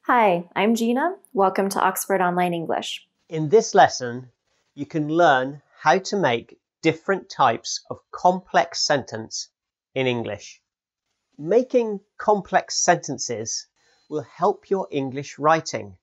Hi, I'm Gina. Welcome to Oxford Online English. In this lesson, you can learn how to make different types of complex sentence in English. Making complex sentences will help your English writing.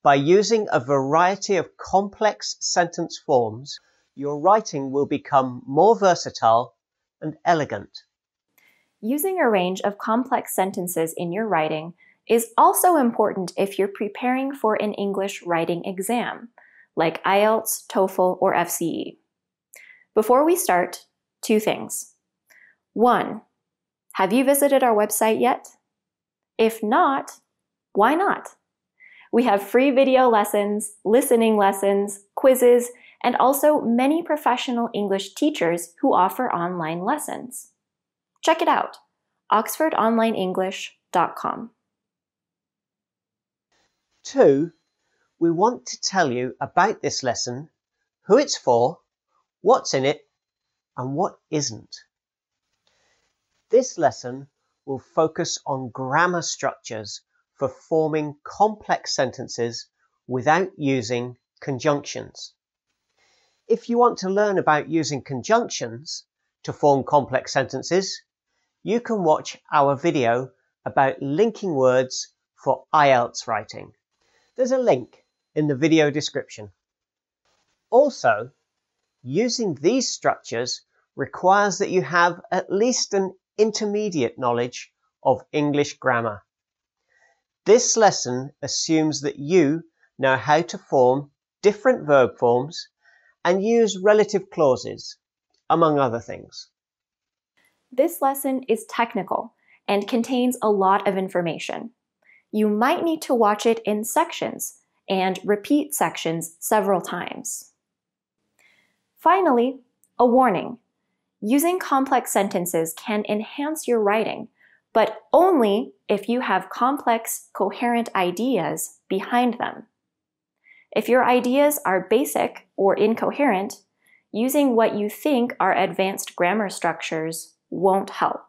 By using a variety of complex sentence forms, your writing will become more versatile and elegant. Using a range of complex sentences in your writing is also important if you're preparing for an English writing exam, like IELTS, TOEFL, or FCE. Before we start, two things. 1. Have you visited our website yet? If not, why not? We have free video lessons, listening lessons, quizzes, and also many professional English teachers who offer online lessons. Check it out, oxfordonlineenglish.com. 2. We want to tell you about this lesson, who it's for, what's in it, and what isn't. This lesson will focus on grammar structures for forming complex sentences without using conjunctions. If you want to learn about using conjunctions to form complex sentences, you can watch our video about linking words for IELTS writing. There's a link in the video description. Also, using these structures requires that you have at least an intermediate knowledge of English grammar. This lesson assumes that you know how to form different verb forms and use relative clauses, among other things. This lesson is technical and contains a lot of information. You might need to watch it in sections and repeat sections several times. Finally, a warning. Using complex sentences can enhance your writing, but only if you have complex, coherent ideas behind them. If your ideas are basic or incoherent, using what you think are advanced grammar structures won't help.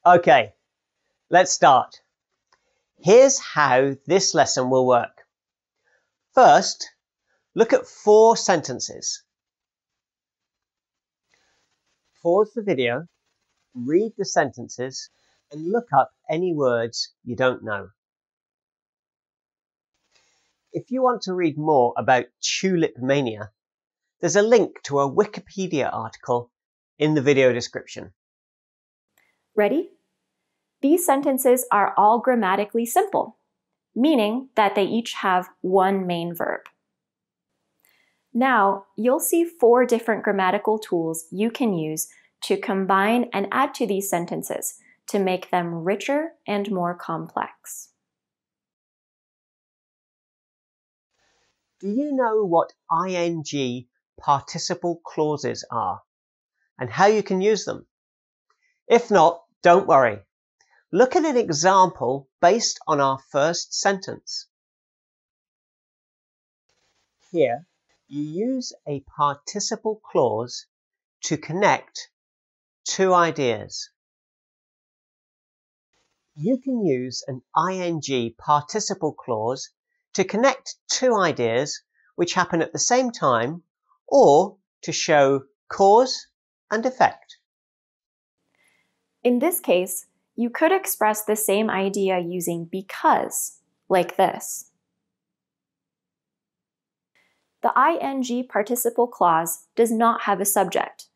Okay, let's start. Here's how this lesson will work. First, look at 4 sentences. Pause the video, read the sentences, and look up any words you don't know. If you want to read more about tulip mania, there's a link to a Wikipedia article in the video description. Ready? These sentences are all grammatically simple, meaning that they each have one main verb. Now, you'll see 4 different grammatical tools you can use to combine and add to these sentences to make them richer and more complex. Do you know what ing participle clauses are and how you can use them? If not, don't worry. Look at an example based on our first sentence. Here, you use a participle clause to connect 2 ideas. You can use an ing participle clause to connect 2 ideas which happen at the same time, or to show cause and effect. In this case, you could express the same idea using because, like this. The ing participle clause does not have a subject.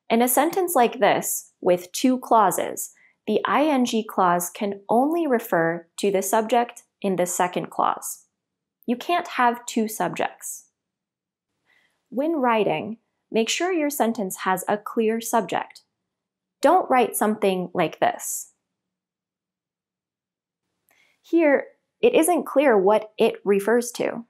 In a sentence like this, with 2 clauses, the ing clause can only refer to the subject in the second clause. You can't have 2 subjects. When writing, make sure your sentence has a clear subject. Don't write something like this. Here, it isn't clear what it refers to.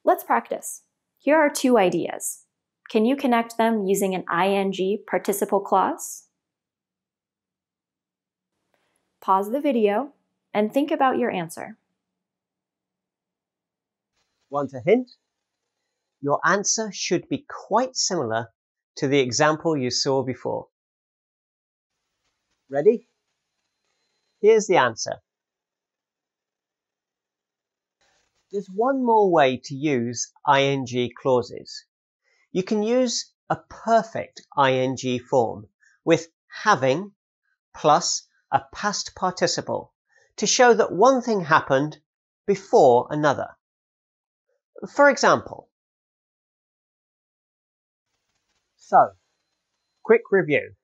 Let's practice. Here are 2 ideas. Can you connect them using an ing participle clause? Pause the video and think about your answer. Want a hint? Your answer should be quite similar to the example you saw before. Ready? Here's the answer. There's one more way to use ing clauses. You can use a perfect ing form with having plus a past participle to show that one thing happened before another. For example, so, quick review.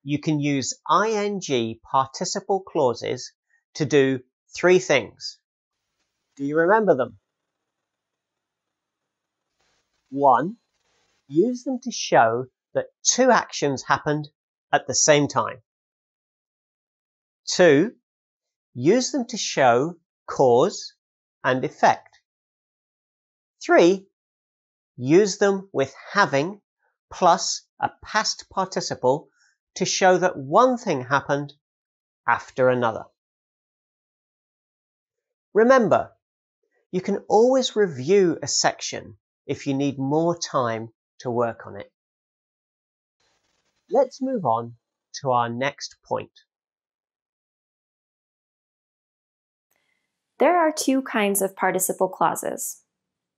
You can use ing participle clauses to do three things. Do you remember them? 1. Use them to show that two actions happened at the same time. 2. Use them to show cause and effect. 3. Use them with having plus a past participle to show that one thing happened after another. Remember, you can always review a section if you need more time to work on it. Let's move on to our next point. There are two kinds of participle clauses,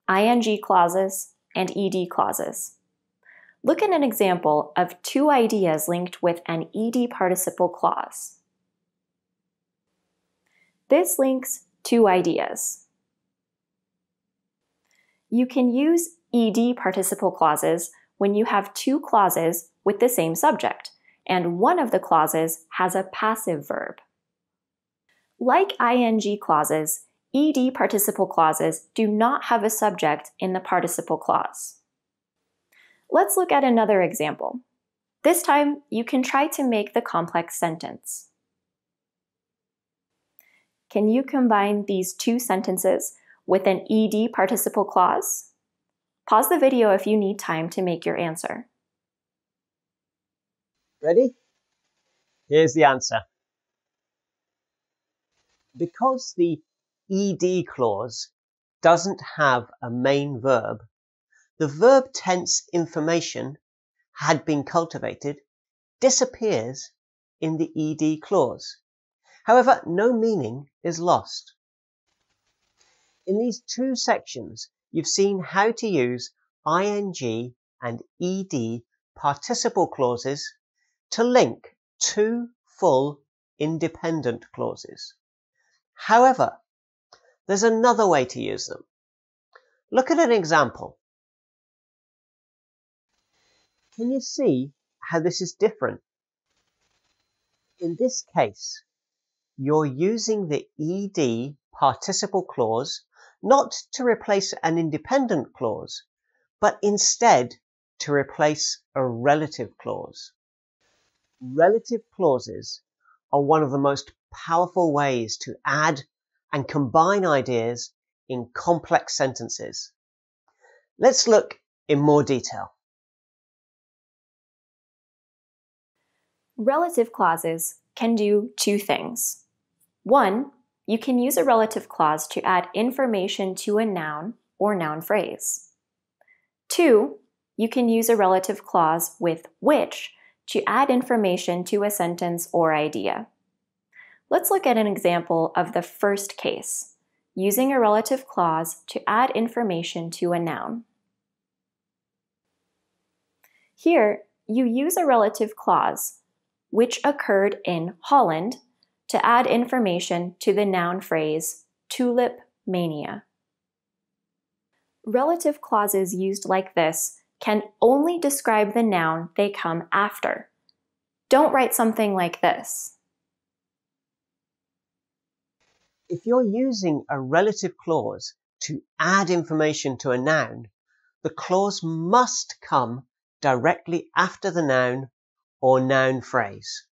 ing clauses and ed clauses. Look at an example of two ideas linked with an ed participle clause. This links two ideas. You can use ed participle clauses when you have two clauses with the same subject, and one of the clauses has a passive verb. Like ing clauses, ed participle clauses do not have a subject in the participle clause. Let's look at another example. This time, you can try to make the complex sentence. Can you combine these two sentences with an ed participle clause? Pause the video if you need time to make your answer. Ready? Here's the answer. Because the ed clause doesn't have a main verb, the verb tense information had been cultivated disappears in the ed clause. However, no meaning is lost. In these two sections, you've seen how to use ing and ed participle clauses to link two full independent clauses. However, there's another way to use them. Look at an example. Can you see how this is different? In this case, you're using the ed participle clause not to replace an independent clause, but instead to replace a relative clause. Relative clauses are one of the most powerful ways to add and combine ideas in complex sentences. Let's look in more detail. Relative clauses can do two things. 1, you can use a relative clause to add information to a noun or noun phrase. 2, you can use a relative clause with which to add information to a sentence or idea. Let's look at an example of the first case, using a relative clause to add information to a noun. Here, you use a relative clause, which occurred in Holland, to add information to the noun phrase tulip mania. Relative clauses used like this can only describe the noun they come after. Don't write something like this. If you're using a relative clause to add information to a noun, the clause must come directly after the noun or noun phrase.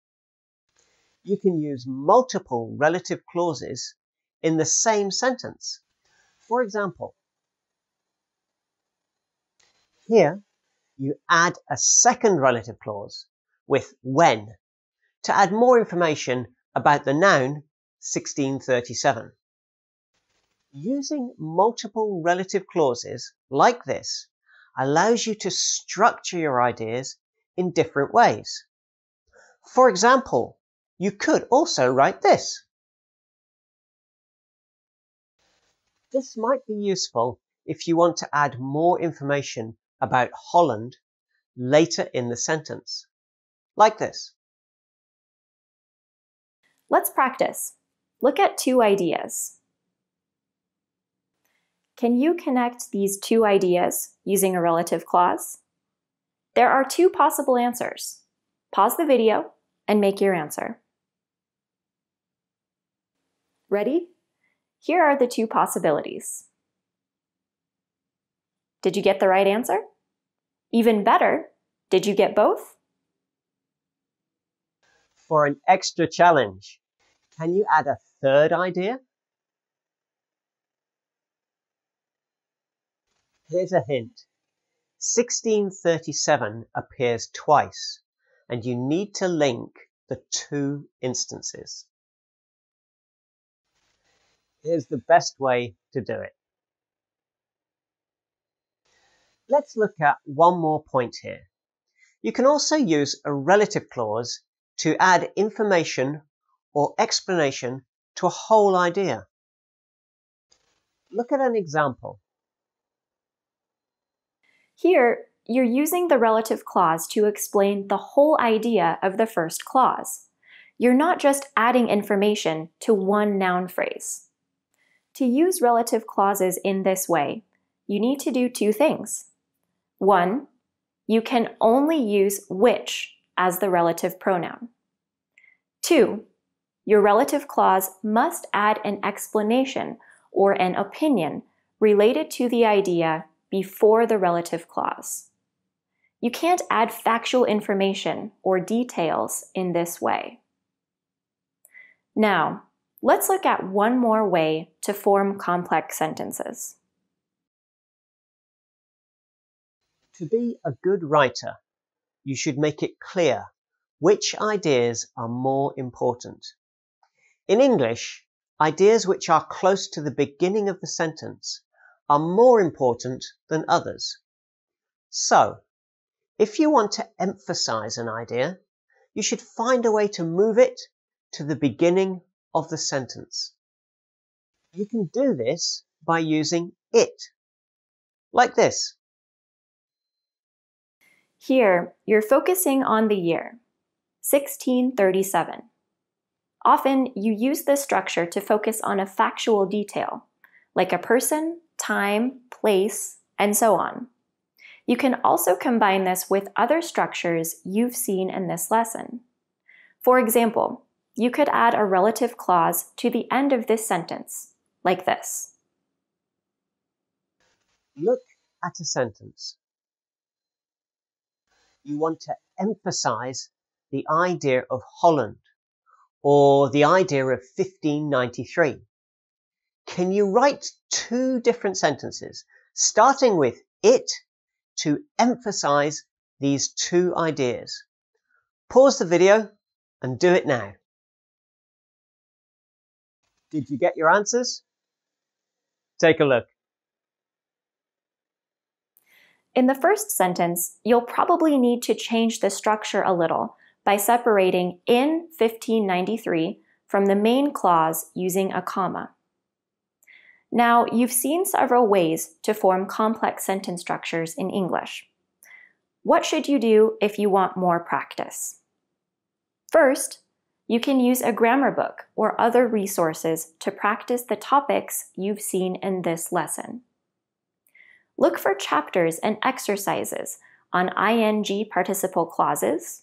You can use multiple relative clauses in the same sentence. For example, here you add a second relative clause with when to add more information about the noun 1637. Using multiple relative clauses like this allows you to structure your ideas in different ways. For example, you could also write this. This might be useful if you want to add more information about Holland later in the sentence, like this. Let's practice. Look at two ideas. Can you connect these two ideas using a relative clause? There are two possible answers. Pause the video and make your answer. Ready? Here are the two possibilities. Did you get the right answer? Even better, did you get both? For an extra challenge, can you add a third idea? Here's a hint. 1637 appears twice, and you need to link the two instances. Here's the best way to do it. Let's look at one more point here. You can also use a relative clause to add information or explanation to a whole idea. Look at an example. Here, you're using the relative clause to explain the whole idea of the first clause. You're not just adding information to one noun phrase. To use relative clauses in this way, you need to do two things. One, you can only use which as the relative pronoun. Two, your relative clause must add an explanation or an opinion related to the idea before the relative clause. You can't add factual information or details in this way. Now, let's look at one more way to form complex sentences. To be a good writer, you should make it clear which ideas are more important. In English, ideas which are close to the beginning of the sentence are more important than others. So, if you want to emphasize an idea, you should find a way to move it to the beginning of the sentence. You can do this by using it, like this. Here, you're focusing on the year, 1637. Often, you use this structure to focus on a factual detail, like a person, time, place, and so on. You can also combine this with other structures you've seen in this lesson. For example, you could add a relative clause to the end of this sentence, like this. Look at a sentence. You want to emphasize the idea of Holland or the idea of 1593. Can you write two different sentences, starting with it, to emphasize these two ideas? Pause the video and do it now. Did you get your answers? Take a look. In the first sentence, you'll probably need to change the structure a little by separating in 1593 from the main clause using a comma. Now, you've seen several ways to form complex sentence structures in English. What should you do if you want more practice? First, you can use a grammar book or other resources to practice the topics you've seen in this lesson. Look for chapters and exercises on ing participle clauses,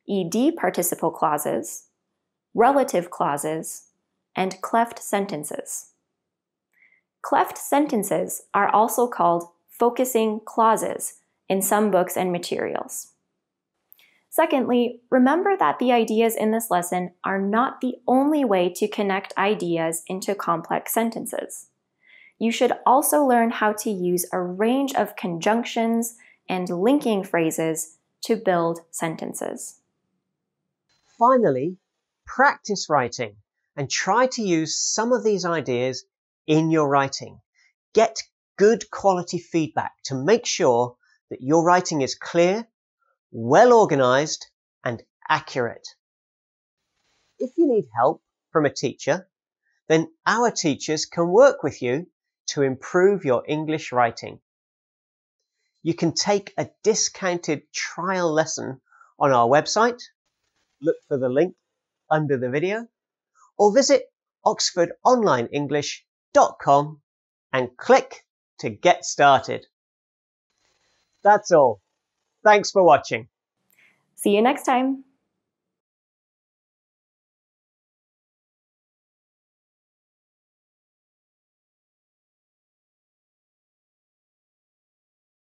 ed participle clauses, relative clauses, and cleft sentences. Cleft sentences are also called focusing clauses in some books and materials. Secondly, remember that the ideas in this lesson are not the only way to connect ideas into complex sentences. You should also learn how to use a range of conjunctions and linking phrases to build sentences. Finally, practice writing and try to use some of these ideas in your writing. Get good quality feedback to make sure that your writing is clear, well organized, and accurate. If you need help from a teacher, then our teachers can work with you to improve your English writing. You can take a discounted trial lesson on our website. Look for the link under the video, or visit oxfordonlineenglish.com and click to get started. That's all. Thanks for watching. See you next time.